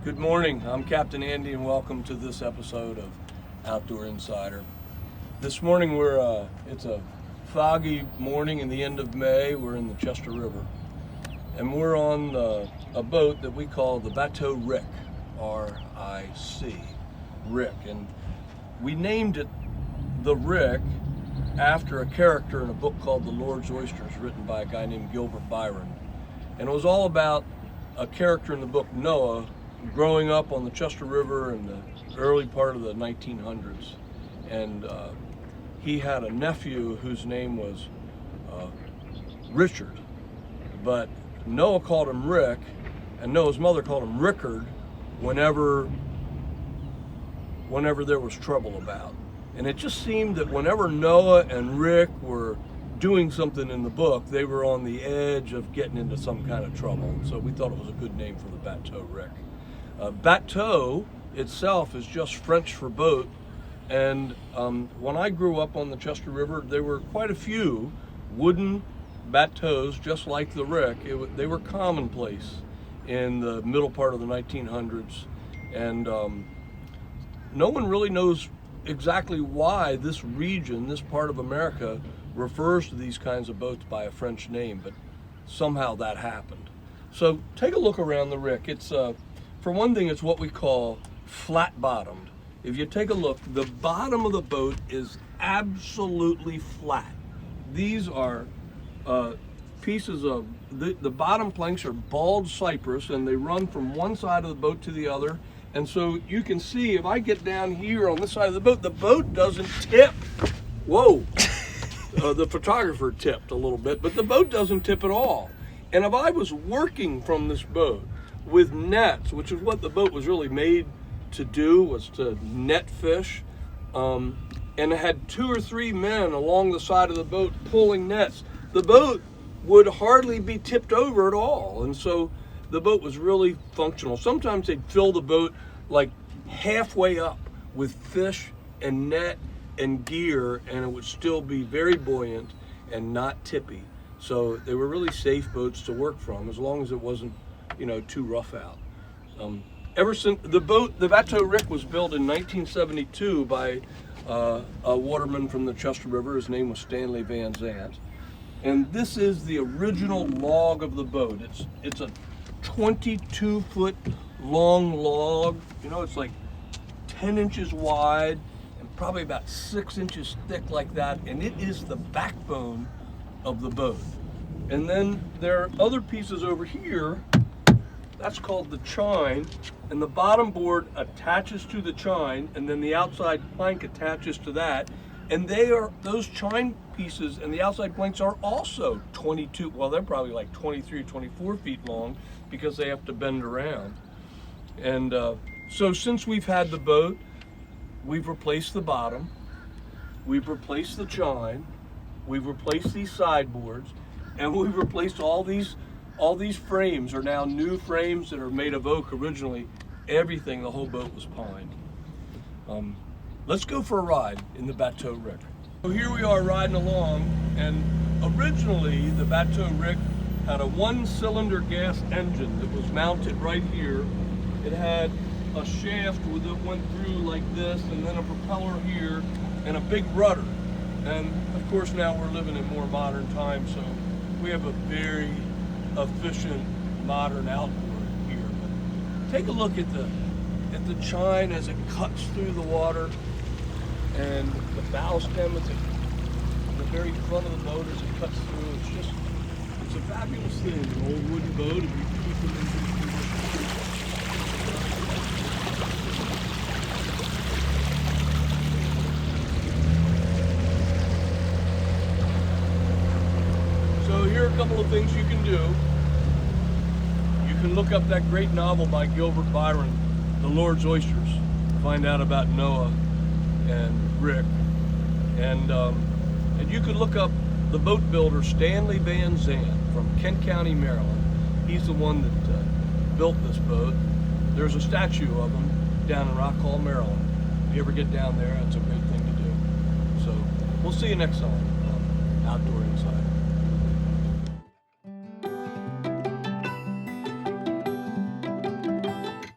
Good morning, I'm Captain Andy and welcome to this episode of Outdoor Insider. This morning it's a foggy morning in the end of May. We're in the Chester River and we're on a boat that we call the Bateau Rick, R-I-C, Rick. And we named it the Rick after a character in a book called The Lord's Oysters, written by a guy named Gilbert Byron. And it was all about a character in the book, Noah, growing up on the Chester River in the early part of the 1900s. And he had a nephew whose name was Richard, but Noah called him Rick, and Noah's mother called him Rickard whenever there was trouble about. And it just seemed that whenever Noah and Rick were doing something in the book, they were on the edge of getting into some kind of trouble. So we thought it was a good name for the Bateau Rick. Bateau itself is just French for boat, and when I grew up on the Chester River, there were quite a few wooden bateaus just like the Rick. They were commonplace in the middle part of the 1900s, and no one really knows exactly why this region, this part of America, refers to these kinds of boats by a French name, but somehow that happened. So take a look around the Rick. It's for one thing, it's what we call flat-bottomed. If you take a look, the bottom of the boat is absolutely flat. These are pieces of, the bottom planks are bald cypress, and they run from one side of the boat to the other. And so you can see, if I get down here on this side of the boat doesn't tip. Whoa, the photographer tipped a little bit, but the boat doesn't tip at all. And if I was working from this boat with nets, which is what the boat was really made to do, was to net fish, and it had 2 or 3 men along the side of the boat pulling nets, the boat would hardly be tipped over at all. And so the boat was really functional. Sometimes they'd fill the boat like halfway up with fish and net and gear, and it would still be very buoyant and not tippy. So they were really safe boats to work from, as long as it wasn't, too rough out. Ever since the Bateau Rick was built in 1972 by a waterman from the Chester River. His name was Stanley Vansant. And this is the original log of the boat. It's a 22-foot long log. It's like 10 inches wide and probably about 6 inches thick like that. And it is the backbone of the boat. And then there are other pieces over here. That's called the chine, and the bottom board attaches to the chine, and then the outside plank attaches to that. And those chine pieces and the outside planks are also 22, well, they're probably like 23 or 24 feet long, because they have to bend around. And so since we've had the boat, we've replaced the bottom, we've replaced the chine, we've replaced these sideboards, and we've replaced all these frames are now new frames that are made of oak. Originally, the whole boat was pine. Let's go for a ride in the Bateau Rick. So here we are riding along, and originally the Bateau Rick had a 1-cylinder gas engine that was mounted right here. It had a shaft that went through like this, and then a propeller here, and a big rudder. And of course now we're living in more modern times, so we have a very efficient modern outboard here. But take a look at the chine as it cuts through the water, and the bow stem at the very front of the boat as it cuts through. It's a fabulous thing, an old wooden boat, and we keep them in good condition. So here are a couple of things you can do. You can look up that great novel by Gilbert Byron, The Lord's Oysters, to find out about Noah and Rick. And you can look up the boatbuilder Stanley Vansant from Kent County, Maryland. He's the one that built this boat. There's a statue of him down in Rock Hall, Maryland. If you ever get down there, that's a great thing to do. So we'll see you next time on Outdoor Insider.